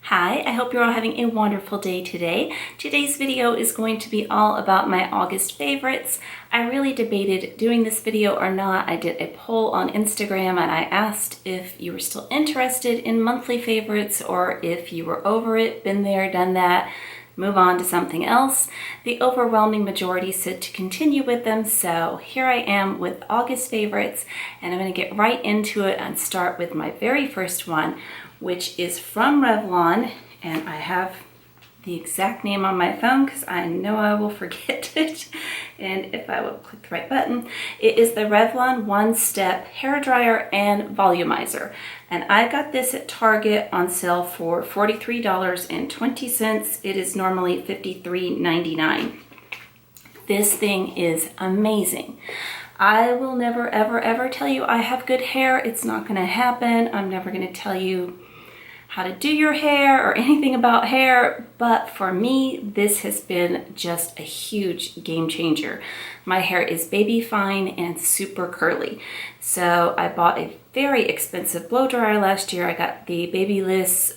Hi, I hope you're all having a wonderful day today. Today's video is going to be all about my August favorites. I really debated doing this video or not. I did a poll on Instagram and I asked if you were still interested in monthly favorites or if you were over it, been there, done that, move on to something else. The overwhelming majority said to continue with them, so here I am with August favorites, and I'm going to get right into it and start with my very first one, which is from Revlon, and I have the exact name on my phone because I know I will forget it. And if I will click the right button, it is the Revlon One Step Hair Dryer and Volumizer. And I got this at Target on sale for $43.20. It is normally $53.99. This thing is amazing. I will never, ever, ever tell you I have good hair. It's not going to happen. I'm never going to tell you how to do your hair or anything about hair, but for me, this has been just a huge game changer. My hair is baby fine and super curly. So I bought a very expensive blow dryer last year. I got the Babyliss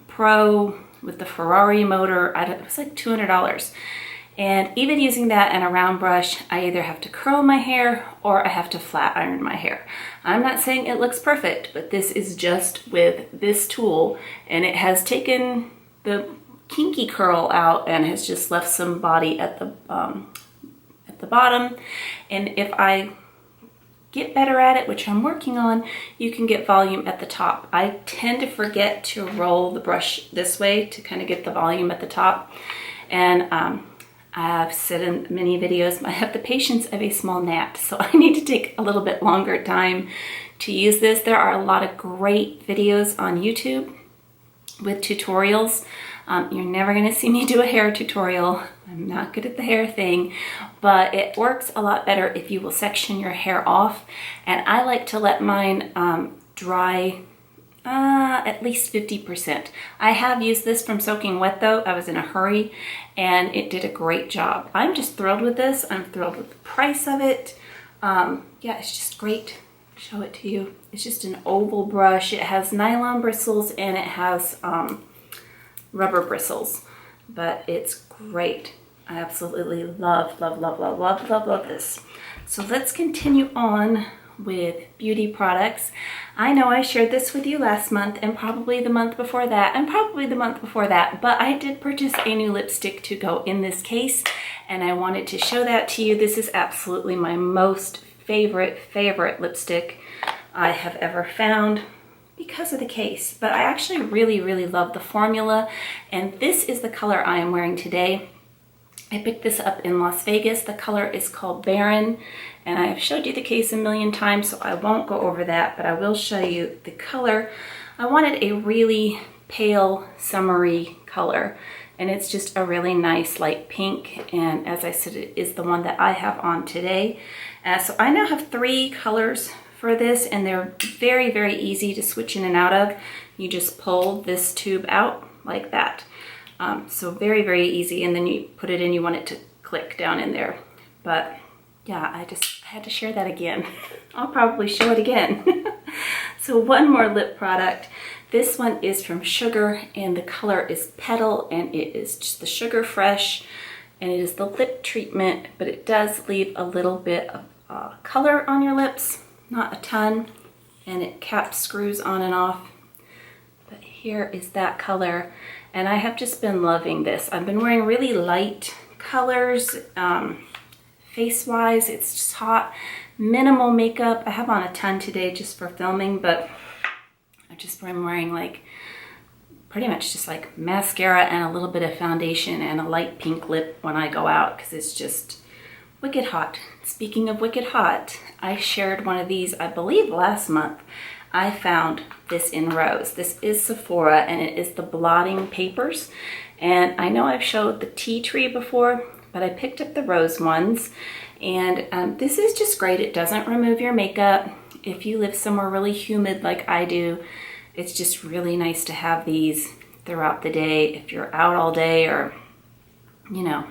Pro with the Ferrari motor. It was like $200. And even using that and a round brush, I either have to curl my hair or I have to flat iron my hair. I'm not saying it looks perfect, but this is just with this tool, and it has taken the kinky curl out and has just left some body at the bottom. And if I get better at it, which I'm working on, you can get volume at the top. I tend to forget to roll the brush this way to kind of get the volume at the top. And I've said in many videos, I have the patience of a small gnat, so I need to take a little bit longer time to use this. There are a lot of great videos on YouTube with tutorials. You're never going to see me do a hair tutorial. I'm not good at the hair thing, but it works a lot better if you will section your hair off. And I like to let mine dry at least 50%. I have used this from soaking wet though. I was in a hurry and it did a great job. I'm just thrilled with this. I'm thrilled with the price of it. Yeah, it's just great. Show it to you. It's just an oval brush. It has nylon bristles and it has rubber bristles, but it's great. I absolutely love, love, love, love, love, love, love this. So let's continue on with beauty products. I know I shared this with you last month and probably the month before that and probably the month before that, but I did purchase a new lipstick to go in this case and I wanted to show that to you. This is absolutely my most favorite lipstick I have ever found because of the case, but I actually really love the formula, and this is the color I am wearing today. I picked this up in Las Vegas. The color is called Barren, and I have showed you the case a million times, so I won't go over that, but I will show you the color. I wanted a really pale, summery color, and it's just a really nice light pink, and as I said, it is the one that I have on today. So I now have 3 colors for this, and they're very easy to switch in and out of. You just pull this tube out like that. So very easy, and then you put it in, you want it to click down in there. But yeah, I had to share that again. I'll probably show it again. So one more lip product. This one is from Sugar, and the color is Petal, and it is just the Sugar Fresh, and it is the lip treatment, but it does leave a little bit of color on your lips, not a ton, and it screws on and off. But here is that color. And I have just been loving this. I've been wearing really light colors, face-wise. It's just hot, minimal makeup. I have on a ton today just for filming, but I've just been wearing like pretty much just like mascara and a little bit of foundation and a light pink lip when I go out because it's just wicked hot. Speaking of wicked hot, I shared one of these, I believe last month. I found this in Rose. This is Sephora, and it is the Blotting Papers. And I know I've showed the tea tree before, but I picked up the rose ones. And this is just great. It doesn't remove your makeup. If you live somewhere really humid like I do, it's just really nice to have these throughout the day. If you're out all day or, you know,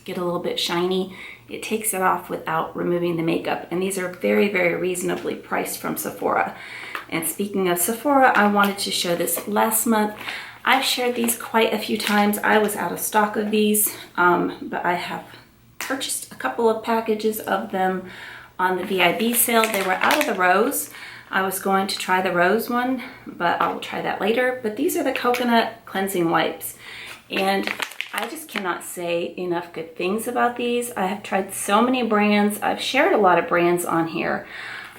get a little bit shiny, it takes it off without removing the makeup. And these are very reasonably priced from Sephora. And speaking of Sephora, I wanted to show this last month. I've shared these quite a few times. I was out of stock of these, but I have purchased a couple of packages of them on the VIB sale. They were out of the rose. I was going to try the rose one, but I'll try that later. But these are the coconut cleansing wipes. And I just cannot say enough good things about these. I have tried so many brands. I've shared a lot of brands on here.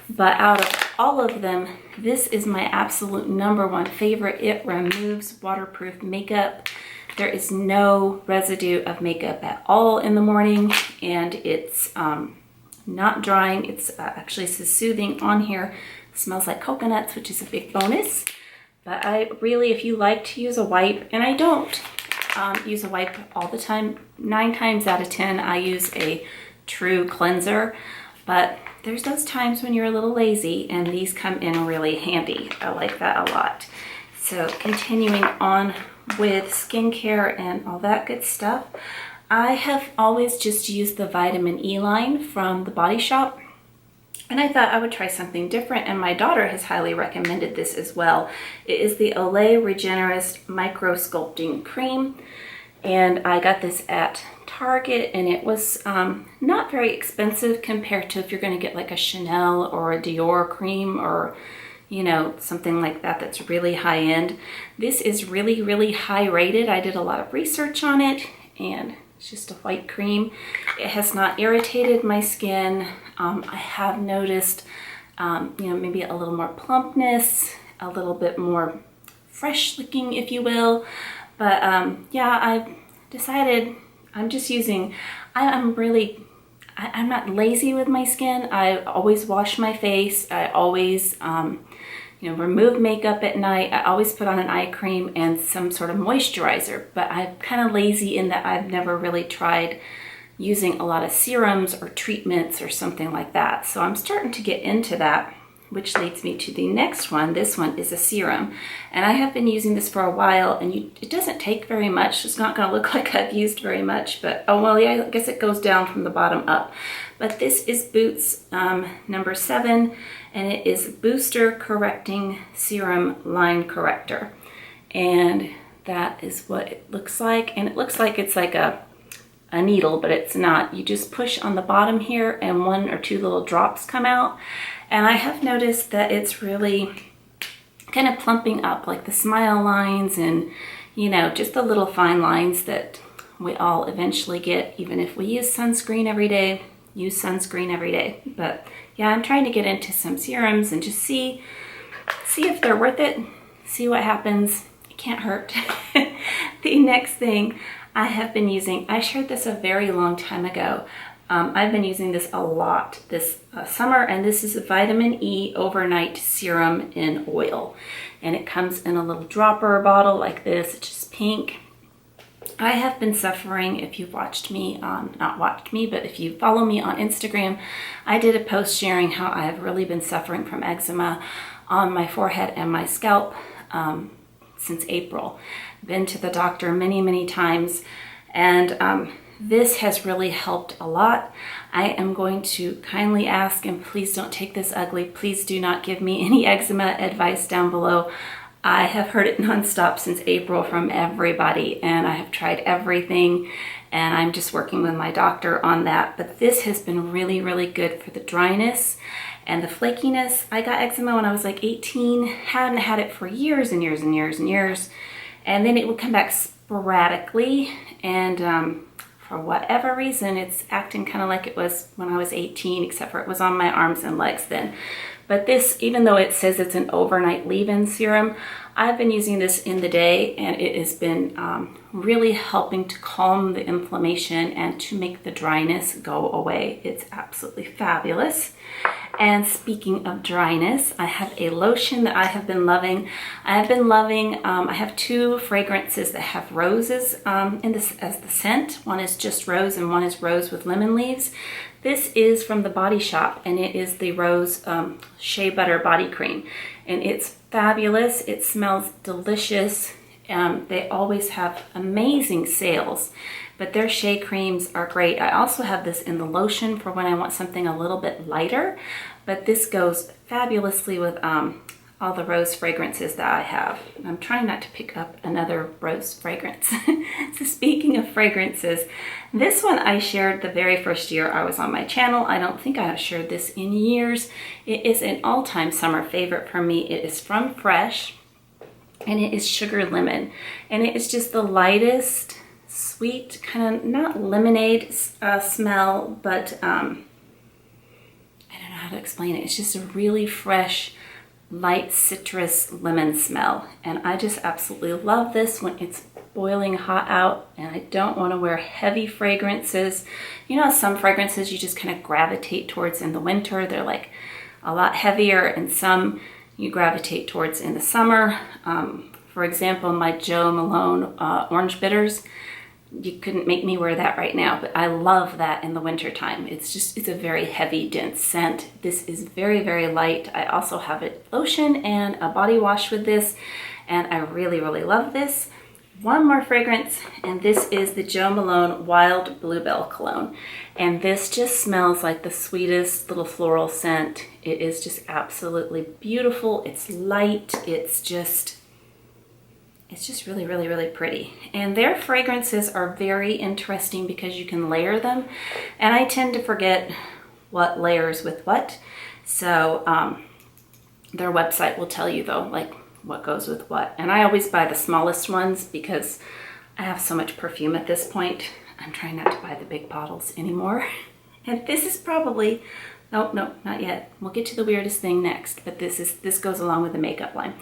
But out of all of them, this is my absolute #1 favorite. It removes waterproof makeup. There is no residue of makeup at all in the morning, and it's not drying. It's actually so soothing on here. It smells like coconuts, which is a big bonus. But I really, if you like to use a wipe, and I don't use a wipe all the time, 9 times out of 10, I use a true cleanser. But there's those times when you're a little lazy, and these come in really handy. I like that a lot. So continuing on with skincare and all that good stuff, I have always just used the vitamin E line from the Body Shop, and I thought I would try something different, and my daughter has highly recommended this as well. It is the Olay Regenerist Micro-Sculpting Cream, and I got this at Target, and it was not very expensive compared to if you're going to get like a Chanel or a Dior cream, or you know, something like that that's really high end. This is really, really high rated. I did a lot of research on it, and it's just a white cream. It has not irritated my skin. I have noticed, you know, maybe a little more plumpness, a little bit more fresh looking, if you will. But yeah, I've decided I'm just using, I'm not lazy with my skin. I always wash my face. I always, you know, remove makeup at night. I always put on an eye cream and some sort of moisturizer, but I'm kind of lazy in that I've never really tried using a lot of serums or treatments or something like that. So I'm starting to get into that, which leads me to the next one. This one is a serum, and I have been using this for a while, and it doesn't take very much. It's not going to look like I've used very much, but oh well, yeah, I guess it goes down from the bottom up. But this is Boots #7, and it is Booster Correcting Serum Line Corrector, and that is what it looks like. And it looks like it's like a needle, but it's not. You just push on the bottom here, and 1 or 2 little drops come out. And I have noticed that it's really kind of plumping up like the smile lines, and you know, just the little fine lines that we all eventually get, even if we use sunscreen every day. Use sunscreen every day. But yeah, I'm trying to get into some serums and just see if they're worth it, see what happens. It can't hurt. The next thing I have been using, I shared this a very long time ago. I've been using this a lot this summer, and this is a vitamin E overnight serum in oil, and it comes in a little dropper bottle like this. It's just pink. I have been suffering, if you've watched me, not watched me, but if you follow me on Instagram, I did a post sharing how I have really been suffering from eczema on my forehead and my scalp since April. Been to the doctor many, many times, and this has really helped a lot. I am going to kindly ask, and please don't take this ugly, please do not give me any eczema advice down below. I have heard it nonstop since April from everybody, and I have tried everything, and I'm just working with my doctor on that. But this has been really, really good for the dryness and the flakiness. I got eczema when I was like 18, hadn't had it for years and years and years and years, and then it would come back sporadically, and for whatever reason, it's acting kind of like it was when I was 18, except for it was on my arms and legs then. But this, even though it says it's an overnight leave-in serum, I've been using this in the day, and it has been really helping to calm the inflammation and to make the dryness go away. It's absolutely fabulous. And speaking of dryness, I have a lotion that I have been loving. I have 2 fragrances that have roses in this as the scent. One is just rose, and one is rose with lemon leaves. This is from the Body Shop, and it is the Rose Shea Butter Body Cream, and it's fabulous. It smells delicious. They always have amazing sales, but their shea creams are great. I also have this in the lotion for when I want something a little bit lighter, but this goes fabulously with all the rose fragrances that I have. I'm trying not to pick up another rose fragrance. So speaking of fragrances, this one I shared the very first year I was on my channel. I don't think I have shared this in years. It is an all-time summer favorite for me. It is from Fresh, and it is Sugar Lemon. And it is just the lightest, sweet, kind of not lemonade smell, but I don't know how to explain it. It's just a really fresh, light citrus lemon smell, and I just absolutely love this when it's boiling hot out and I don't want to wear heavy fragrances. You know, some fragrances you just kind of gravitate towards in the winter. They're like a lot heavier, and some you gravitate towards in the summer. For example, my Jo Malone Orange Bitters, you couldn't make me wear that right now, but I love that in the winter time. It's a very heavy, dense scent. This is very, very light. I also have a lotion and a body wash with this, and I really, really love this. One more fragrance, and this is the Jo Malone Wild Bluebell Cologne. And this just smells like the sweetest little floral scent. It is just absolutely beautiful. It's light. It's just really, really, really pretty. And their fragrances are very interesting because you can layer them. And I tend to forget what layers with what. So their website will tell you though, like what goes with what. And I always buy the smallest ones because I have so much perfume at this point. I'm trying not to buy the big bottles anymore. And this is probably, oh, no, not yet. We'll get to the weirdest thing next, but this goes along with the makeup line.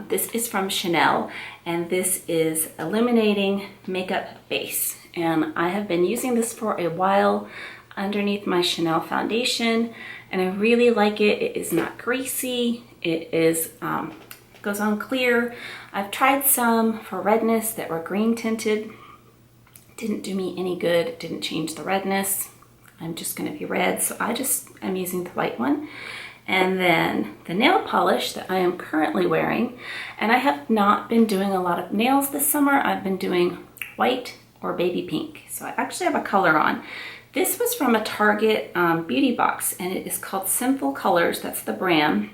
This is from Chanel, and this is Illuminating Makeup Base. And I have been using this for a while underneath my Chanel foundation, and I really like it. It is not greasy. It is goes on clear. I've tried some for redness that were green tinted. Didn't do me any good. Didn't change the redness. I'm just going to be red, so I'm using the white one. And then the nail polish that I am currently wearing, and I have not been doing a lot of nails this summer. I've been doing white or baby pink, so I actually have a color on. This was from a Target beauty box, and it is called Sinful Colors. That's the brand.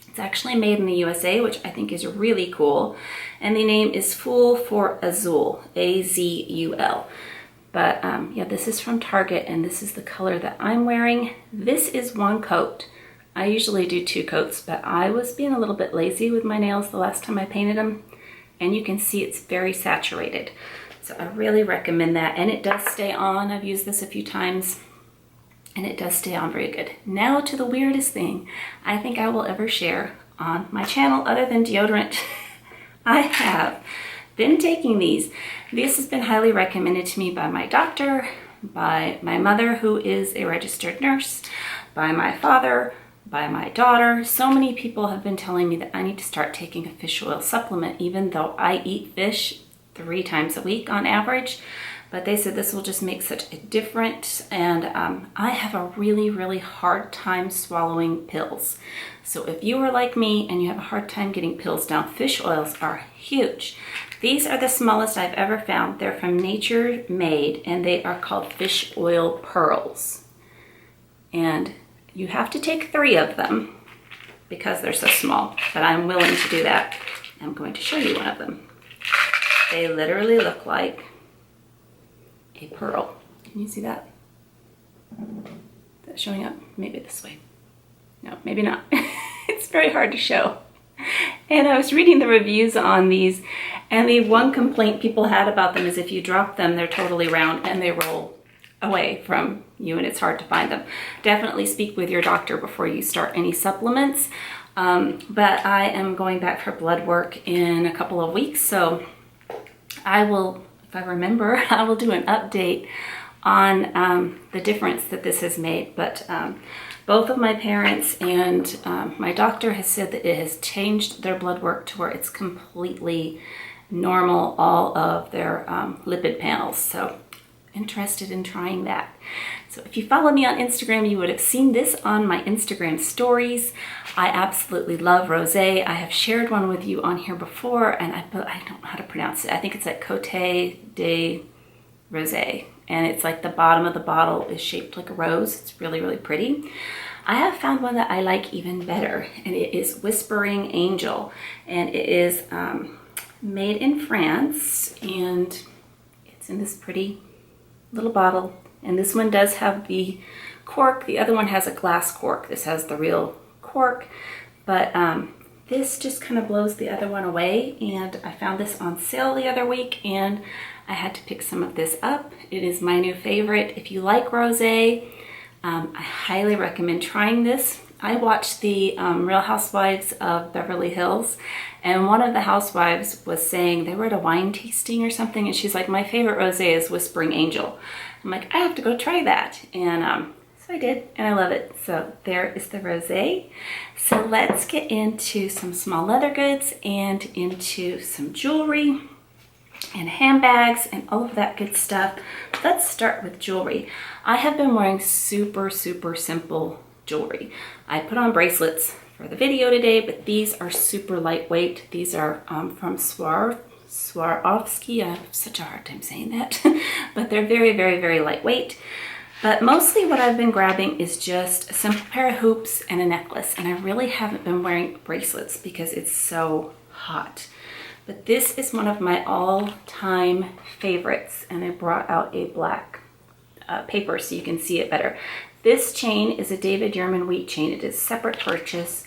It's actually made in the USA, which I think is really cool. And the name is Fool for Azul, A-Z-U-L. But yeah, this is from Target, and this is the color that I'm wearing. This is one coat. I usually do 2 coats, but I was being a little bit lazy with my nails the last time I painted them. And you can see it's very saturated. So I really recommend that. And it does stay on. I've used this a few times, and it does stay on very good. Now to the weirdest thing I think I will ever share on my channel other than deodorant. I have been taking these. This has been highly recommended to me by my doctor, by my mother, who is a registered nurse, by my father, by my daughter. So many people have been telling me that I need to start taking a fish oil supplement, even though I eat fish 3 times a week on average. But they said this will just make such a difference. And I have a really, really hard time swallowing pills. So if you are like me and you have a hard time getting pills down, fish oils are huge. These are the smallest I've ever found. They're from Nature Made, and they are called fish oil pearls. And you have to take 3 of them because they're so small, but I'm willing to do that. I'm going to show you one of them. They literally look like a pearl. Can you see that? Is that showing up? Maybe this way. No, maybe not. It's very hard to show. And I was reading the reviews on these, and the one complaint people had about them is if you drop them, they're totally round and they roll away from you, and it's hard to find them. Definitely speak with your doctor before you start any supplements. But I am going back for blood work in a couple of weeks, so I will, if I remember, I will do an update on the difference that this has made. But both of my parents and my doctor has said that it has changed their blood work to where it's completely normal, all of their lipid panels. So interested in trying that. So if you follow me on Instagram, you would have seen this on my Instagram stories. I absolutely love rosé. I have shared one with you on here before, and I don't know how to pronounce it. I think it's like Côte de Rosé, and it's like the bottom of the bottle is shaped like a rose. It's really, really pretty. I have found one that I like even better, and it is Whispering Angel, and it is made in France, and it's in this pretty little bottle. And this one does have the cork. The other one has a glass cork. This has the real cork, but this just kind of blows the other one away. And I found this on sale the other week, and I had to pick some of this up. It is my new favorite. If you like rosé, I highly recommend trying this. I watched the Real Housewives of Beverly Hills, and one of the housewives was saying they were at a wine tasting or something, and she's like, my favorite rosé is Whispering Angel. I'm like, I have to go try that. And so I did, and I love it. So there is the rosé. So let's get into some small leather goods and into some jewelry and handbags and all of that good stuff. Let's start with jewelry. I have been wearing super simple jewelry. I put on bracelets for the video today, but these are super lightweight. These are from Swarovski. I have such a hard time saying that, but they're very lightweight. But mostly what I've been grabbing is just a simple pair of hoops and a necklace, and I really haven't been wearing bracelets because it's so hot. But this is one of my all-time favorites, and I brought out a black paper so you can see it better. This chain is a David Yurman wheat chain. It is a separate purchase,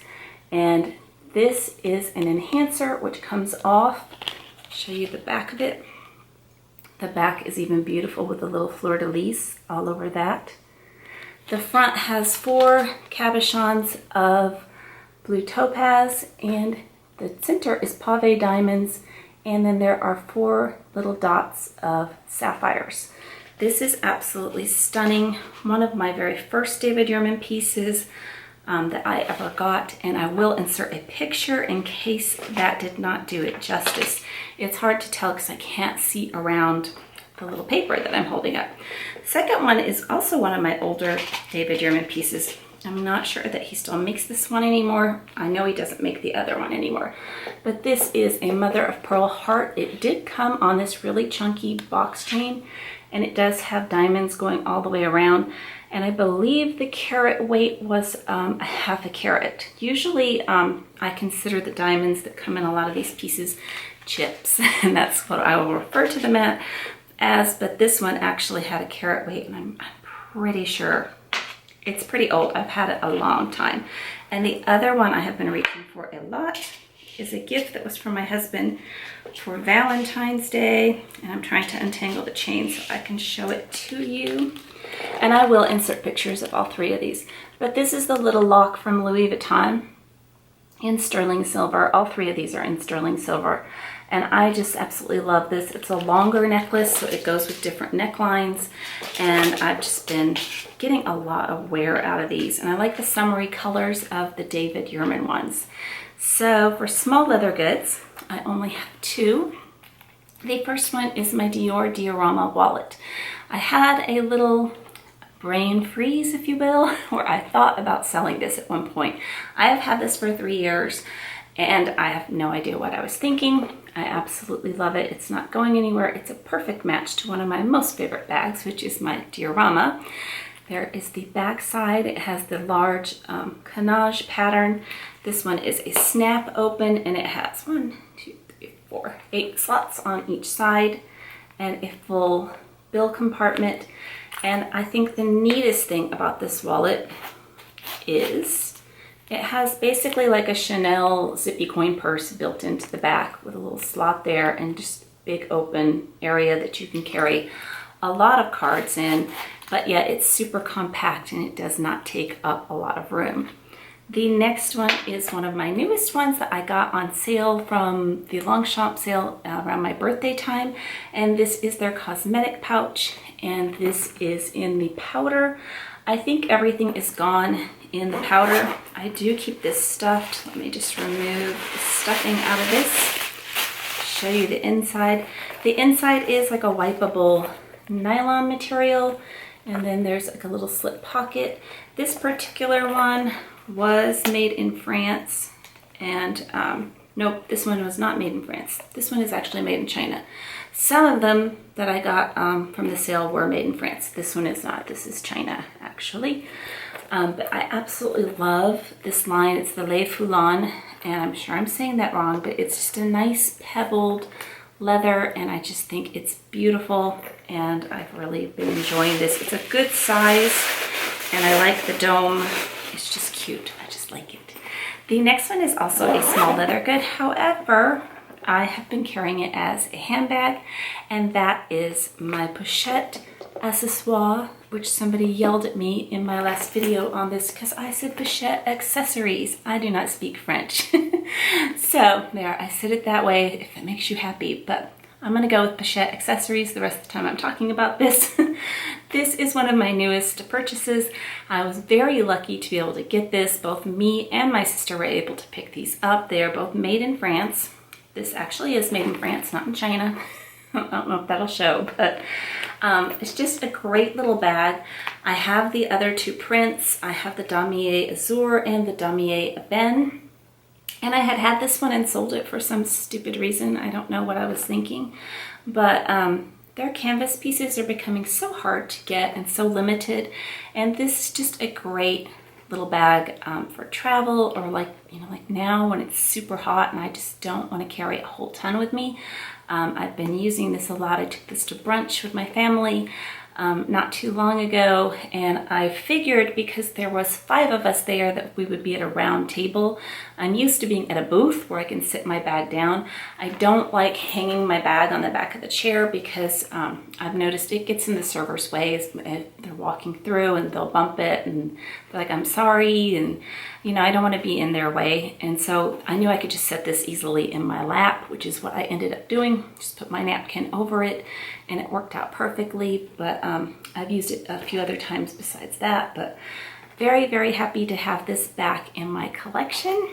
and this is an enhancer which comes off. I'll show you the back of it. The back is even beautiful with a little fleur-de-lis all over that. The front has 4 cabochons of blue topaz, and the center is pave diamonds, and then there are 4 little dots of sapphires. This is absolutely stunning. One of my very first David Yurman pieces that I ever got, and I will insert a picture in case that did not do it justice. It's hard to tell because I can't see around the little paper that I'm holding up. The second one is also one of my older David Yurman pieces. I'm not sure that he still makes this one anymore. I know he doesn't make the other one anymore. But this is a mother of pearl heart. It did come on this really chunky box chain, and it does have diamonds going all the way around. And I believe the carat weight was a half a carat. Usually I consider the diamonds that come in a lot of these pieces chips, and that's what I will refer to them as, but this one actually had a carat weight, and I'm pretty sure it's pretty old. I've had it a long time. And the other one I have been reaching for a lot is a gift that was from my husband for Valentine's Day, and I'm trying to untangle the chain so I can show it to you. And I will insert pictures of all 3 of these. But this is the little lock from Louis Vuitton in sterling silver. All 3 of these are in sterling silver. And I just absolutely love this. It's a longer necklace, so it goes with different necklines. And I've just been getting a lot of wear out of these. And I like the summery colors of the David Yurman ones. So for small leather goods, I only have 2. The first one is my Dior Diorama wallet. I had a little brain freeze, if you will, where I thought about selling this at one point. I have had this for 3 years, and I have no idea what I was thinking. I absolutely love it. It's not going anywhere. It's a perfect match to one of my most favorite bags, which is my Diorama. There is the back side. It has the large canage pattern. This one is a snap open, and it has 8 slots on each side and a full bill compartment. And I think the neatest thing about this wallet is it has basically like a Chanel zippy coin purse built into the back with a little slot there and just big open area that you can carry a lot of cards in, but yet it's super compact and it does not take up a lot of room. The next one is one of my newest ones that I got on sale from the Longchamp sale around my birthday time, and this is their Cosmetic Pouch, and this is in the powder. I think everything is gone in the powder. I do keep this stuffed. Let me just remove the stuffing out of this. Show you the inside. The inside is like a wipeable nylon material, and then there's like a little slip pocket. This particular one was made in France, and nope, this one was not made in France. This one is actually made in China. Some of them that I got from the sale were made in France. This one is not. This is China, actually. But I absolutely love this line. It's the Le Foulon, and I'm sure I'm saying that wrong, but it's just a nice pebbled leather, and I just think it's beautiful, and I've really been enjoying this. It's a good size, and I like the dome. It's just cute. I just like it. The next one is also a small leather good. However, I have been carrying it as a handbag, and that is my pochette accessoire, which somebody yelled at me in my last video on this because I said pochette accessories. I do not speak French. So there, I said it that way if it makes you happy, but I'm gonna go with pochette accessories the rest of the time I'm talking about this. This is one of my newest purchases. I was very lucky to be able to get this. Both me and my sister were able to pick these up. They are both made in France. This actually is made in France, not in China. I don't know if that'll show, but it's just a great little bag. I have the other two prints. I have the Damier Azur and the Damier Ebene. And I had had this one and sold it for some stupid reason. I don't know what I was thinking. But their canvas pieces are becoming so hard to get and so limited. And this is just a great little bag for travel, or like now when it's super hot and I just don't want to carry a whole ton with me. I've been using this a lot. I took this to brunch with my family not too long ago, and I figured because there was 5 of us there that we would be at a round table. I'm used to being at a booth where I can sit my bag down. I don't like hanging my bag on the back of the chair because I've noticed it gets in the server's way as they're walking through, and they'll bump it and they're like, I'm sorry, and I don't want to be in their way. And so I knew I could just set this easily in my lap, which is what I ended up doing. Just put my napkin over it, and it worked out perfectly. But I've used it a few other times besides that, but very, very happy to have this back in my collection.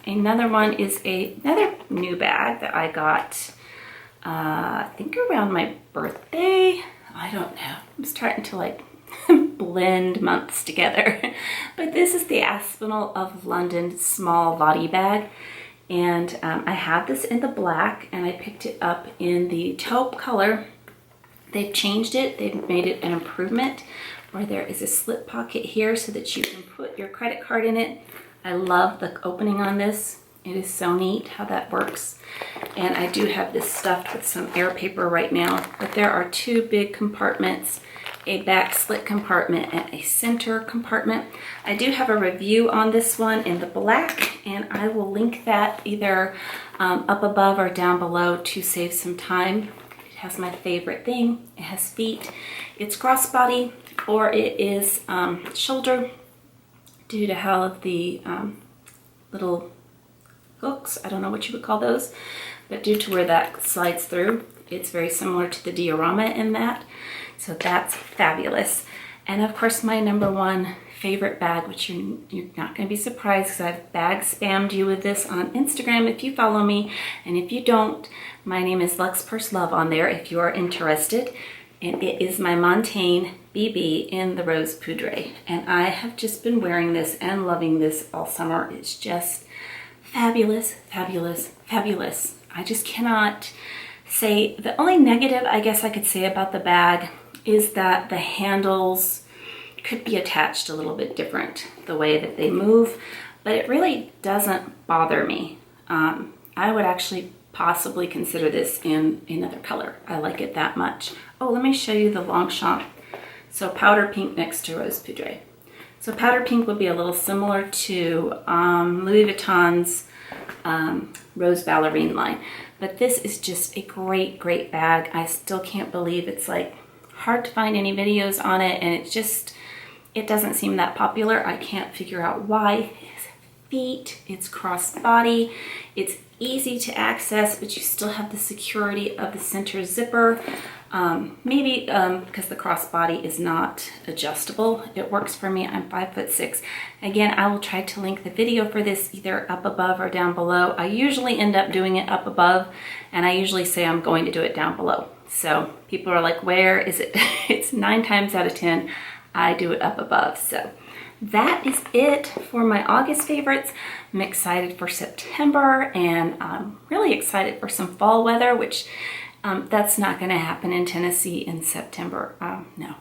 Another one is another new bag that I got, I think around my birthday. I don't know. I'm starting to like blend months together. But this is the Aspinall of London small body bag. And I have this in the black, and I picked it up in the taupe color. They've changed it. They've made it an improvement where there is a slip pocket here so that you can put your credit card in it. I love the opening on this. It is so neat how that works. And I do have this stuffed with some air paper right now, but there are 2 big compartments, a back slit compartment and a center compartment. I do have a review on this one in the black, and I will link that either up above or down below to save some time. It has my favorite thing. It has feet. It's crossbody, or it is shoulder, due to how the little hooks, I don't know what you would call those, but due to where that slides through, it's very similar to the diorama in that. So that's fabulous. And of course, my #1 favorite bag, which you're not going to be surprised because I've bag spammed you with this on Instagram if you follow me. And if you don't, my name is Lux Purse Love on there if you are interested. And it is my Montaigne BB in the Rose Poudre. And I have just been wearing this and loving this all summer. It's just fabulous, fabulous, fabulous. I just cannot say, the only negative I guess I could say about the bag is that the handles could be attached a little bit different, the way that they move, but it really doesn't bother me. I would actually possibly consider this in another color. I like it that much. Oh, let me show you the Longchamp. So powder pink next to Rose Poudre. So powder pink would be a little similar to Louis Vuitton's Rose Ballerine line. But this is just a great, great bag. I still can't believe it's like hard to find any videos on it, and it doesn't seem that popular. I can't figure out why. It's feet, it's crossbody, it's easy to access, but you still have the security of the center zipper. Maybe because the crossbody is not adjustable. It works for me. I'm 5'6". Again, I will try to link the video for this either up above or down below. I usually end up doing it up above, and I usually say I'm going to do it down below. So people are like, where is it? It's 9 times out of 10, I do it up above. So that is it for my August favorites. I'm excited for September, and I'm really excited for some fall weather, which that's not going to happen in Tennessee in September. No,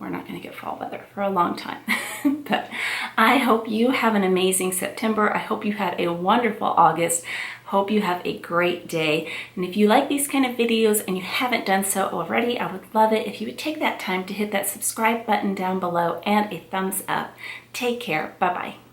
we're not going to get fall weather for a long time. But I hope you have an amazing September. I hope you had a wonderful August. Hope you have a great day. And if you like these kind of videos and you haven't done so already, I would love it if you would take that time to hit that subscribe button down below and a thumbs up. Take care. Bye-bye.